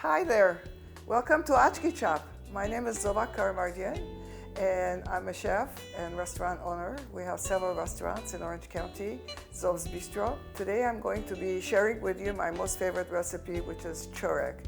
Hi there, welcome to Achki Chop. My name is Armenian and I'm a chef and restaurant owner. We have several restaurants in Orange County, Zov's Bistro. Today I'm going to be sharing with you my most favorite recipe, which is Choreg.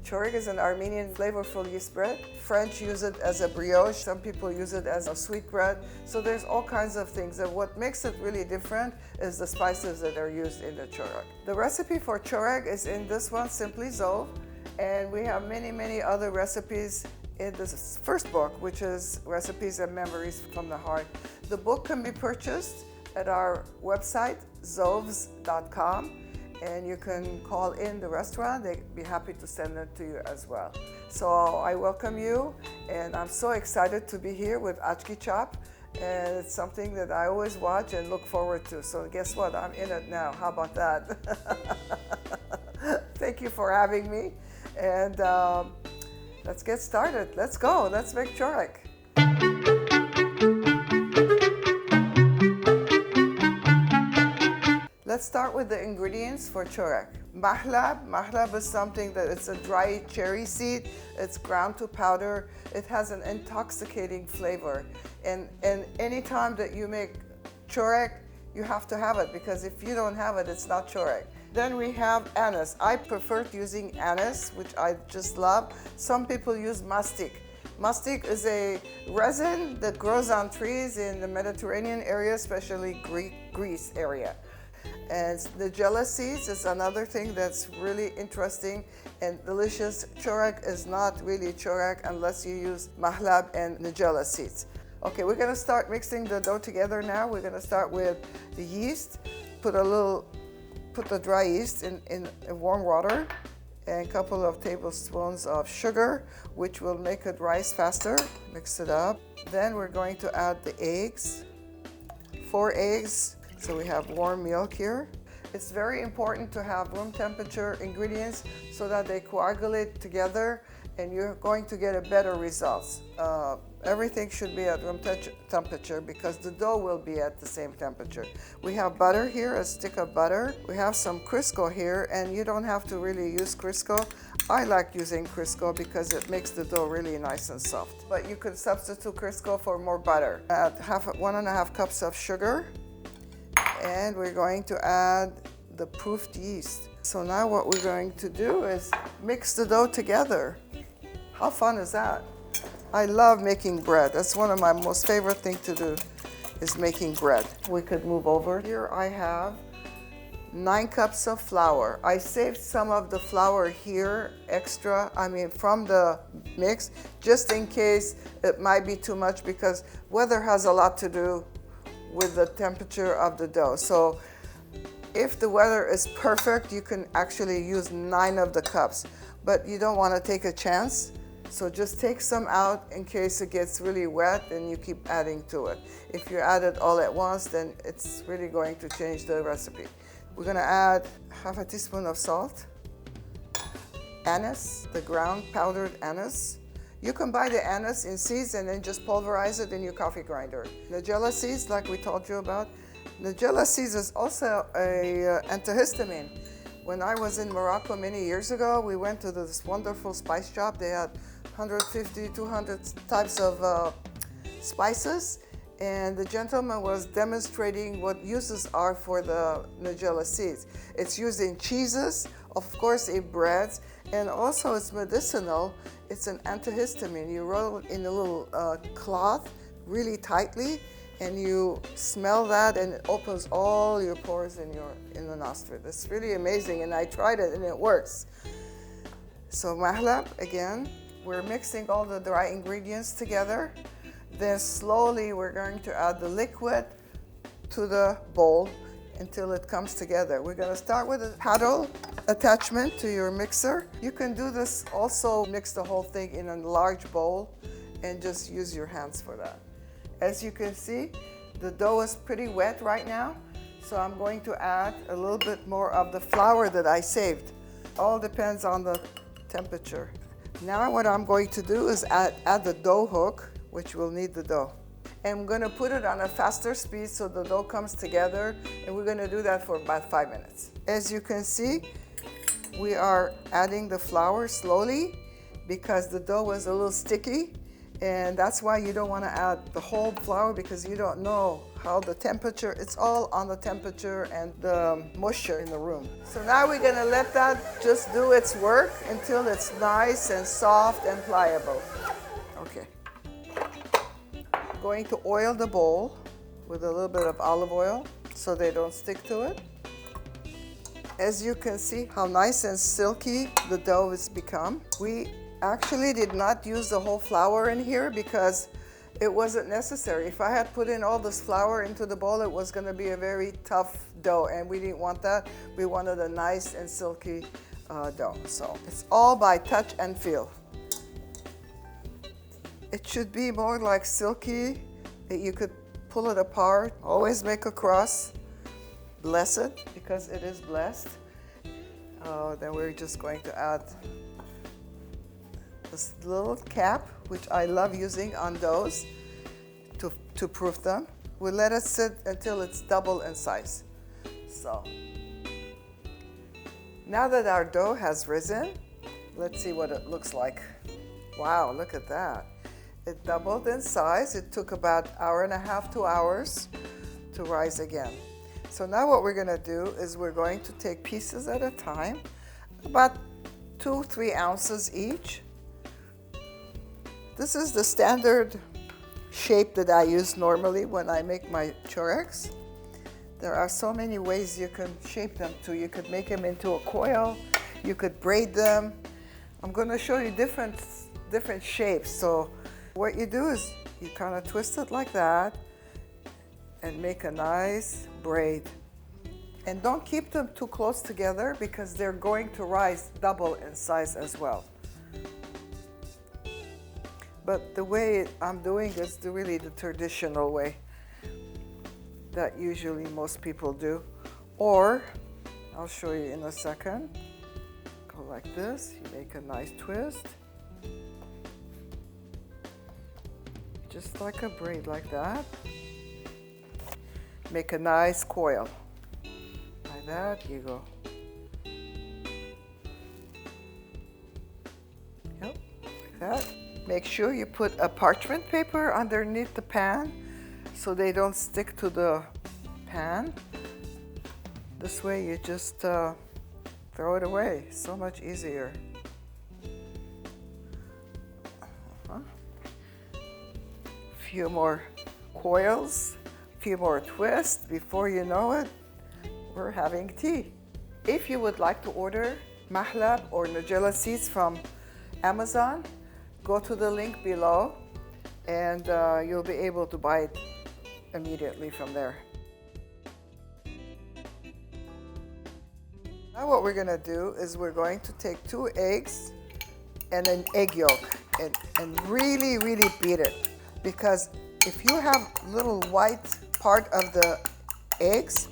Choreg is an Armenian flavorful yeast bread. French use it as a brioche. Some people use it as a sweet bread. So there's all kinds of things. And what makes it really different is the spices that are used in the Choreg. The recipe for Choreg is in this one, Simply Zov. And we have many other recipes in this first book, which is Recipes and Memories from the Heart. The book can be purchased at our website, zovs.com, and you can call in the restaurant. They'd be happy to send it to you as well. So I welcome you, and I'm so excited to be here with Achki Chop, and it's something that I always watch and look forward to. So guess what? I'm in it now. How about that? Thank you for having me. And let's get started. Let's go. Let's make Choreg. Let's start with the ingredients for Choreg. Mahlab is something that it's a dry cherry seed. It's ground to powder. It has an intoxicating flavor. And anytime that you make Choreg, you have to have it, because if you don't have it, it's not Choreg. Then we have anise. I prefer using anise, which I just love. Some people use mastic. Mastic is a resin that grows on trees in the Mediterranean area, especially Greece area. And nigella seeds is another thing that's really interesting and delicious. Choreg is not really Choreg unless you use mahlab and nigella seeds. Okay, we're gonna start mixing the dough together now. We're gonna start with the yeast. Put the dry yeast in warm water and a couple of tablespoons of sugar, which will make it rise faster. Mix it up. Then we're going to add the eggs, 4 eggs. So we have warm milk here. It's very important to have room temperature ingredients so that they coagulate together and you're going to get a better results. Everything should be at room temperature because the dough will be at the same temperature. We have butter here, a stick of butter. We have some Crisco here, and you don't have to really use Crisco. I like using Crisco because it makes the dough really nice and soft. But you could substitute Crisco for more butter. Add 1.5 cups of sugar, and we're going to add the proofed yeast. So now what we're going to do is mix the dough together. How fun is that? I love making bread. That's one of my most favorite things to do, is making bread. We could move over. Here I have 9 cups of flour. I saved some of the flour here extra, from the mix, just in case it might be too much, because weather has a lot to do with the temperature of the dough. So if the weather is perfect, you can actually use 9 of the cups, but you don't want to take a chance. So just take some out in case it gets really wet, and you keep adding to it. If you add it all at once, then it's really going to change the recipe. We're gonna add 1/2 teaspoon of salt, anise, the ground powdered anise. You can buy the anise in seeds and then just pulverize it in your coffee grinder. Nigella seeds, like we told you about. Nigella seeds is also a antihistamine. When I was in Morocco many years ago, we went to this wonderful spice shop. They had 150, 200 types of spices, and the gentleman was demonstrating what uses are for the nigella seeds. It's used in cheeses, of course in breads, and also it's medicinal. It's an antihistamine. You roll it in a little cloth really tightly, and you smell that, and it opens all your pores in the nostril. It's really amazing, and I tried it and it works. So mahlab, again, we're mixing all the dry ingredients together. Then slowly we're going to add the liquid to the bowl until it comes together. We're gonna start with a paddle attachment to your mixer. You can do this also, mix the whole thing in a large bowl and just use your hands for that. As you can see, the dough is pretty wet right now, so I'm going to add a little bit more of the flour that I saved. All depends on the temperature. Now what I'm going to do is add the dough hook, which will need the dough. And I'm gonna put it on a faster speed so the dough comes together, and we're gonna do that for about 5 minutes. As you can see, We are adding the flour slowly because the dough was a little sticky, and that's why you don't want to add the whole flour, because you don't know how the temperature, it's all on the temperature and the moisture in the room. So now we're going to let that just do its work until it's nice and soft and pliable. Okay. Going to oil the bowl with a little bit of olive oil so they don't stick to it. As you can see how nice and silky the dough has become. We actually did not use the whole flour in here because it wasn't necessary. If I had put in all this flour into the bowl, it was going to be a very tough dough, and we didn't want that. We wanted a nice and silky dough. So it's all by touch and feel. It should be more like silky, that you could pull it apart. Always make a cross. Bless it because it is blessed. Then we're just going to add this little cap, which I love using on doughs to proof them. We let it sit until it's double in size. So now that our dough has risen, let's see what it looks like. Wow, look at that. It doubled in size. It took about 1.5 to 2 hours to rise again. So now what we're going to do is we're going to take pieces at a time, about 2-3 ounces each. This is the standard shape that I use normally when I make my choregs. There are so many ways you can shape them too. You could make them into a coil, you could braid them. I'm going to show you different shapes. So what you do is you kind of twist it like that and make a nice braid. And don't keep them too close together because they're going to rise double in size as well. But the way I'm doing is really the traditional way that usually most people do. Or, I'll show you in a second. Go like this, you make a nice twist. Just like a braid like that. Make a nice coil. Like that, you go. Yep, like that. Make sure you put a parchment paper underneath the pan so they don't stick to the pan. This way you just throw it away. So much easier. Few more coils, few more twists. Before you know it, we're having tea. If you would like to order mahlab or nigella seeds from Amazon, go to the link below and you'll be able to buy it immediately from there. Now what we're going to do is we're going to take 2 eggs and an egg yolk and really, really beat it. Because if you have little white part of the eggs,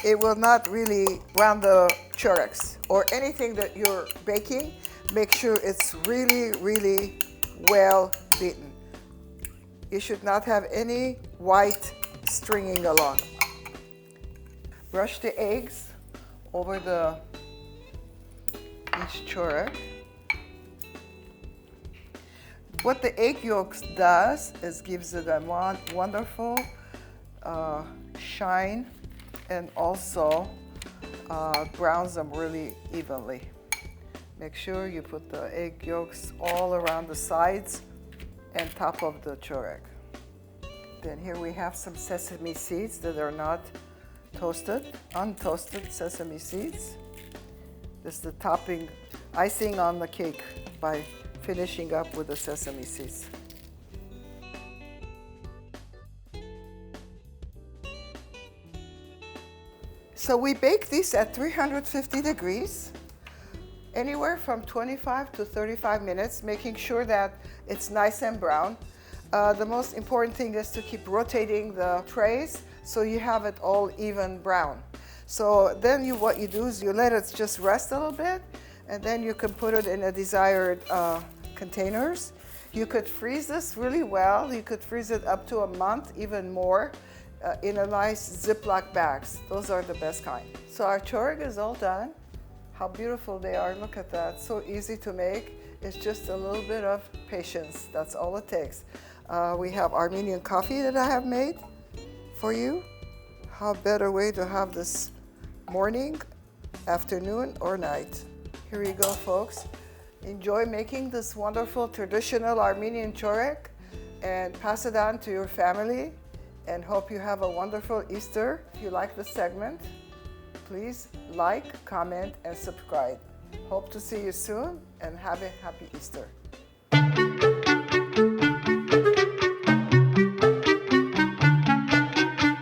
it will not really brown the choregs or anything that you're baking. Make sure it's really, really well beaten. You should not have any white stringing along. Brush the eggs over each choreg. What the egg yolks does is gives it a wonderful shine and also browns them really evenly. Make sure you put the egg yolks all around the sides and top of the choreg. Then here we have some sesame seeds that are not toasted, untoasted sesame seeds. This is the topping, icing on the cake by finishing up with the sesame seeds. So we bake these at 350 degrees, anywhere from 25 to 35 minutes, making sure that it's nice and brown. The most important thing is to keep rotating the trays so you have it all even brown. So then what you do is you let it just rest a little bit, and then you can put it in a desired containers. You could freeze this really well. You could freeze it up to a month, even more, in a nice Ziploc bags. Those are the best kind. So our choreg is all done. How beautiful they are. Look at that. So easy to make. It's just a little bit of patience. That's all it takes. We have Armenian coffee that I have made for you. How better way to have this morning, afternoon, or night. Here you go, folks. Enjoy making this wonderful traditional Armenian choreg and pass it on to your family, and hope you have a wonderful Easter. If you like this segment, please like, comment, and subscribe. Hope to see you soon, and have a happy Easter.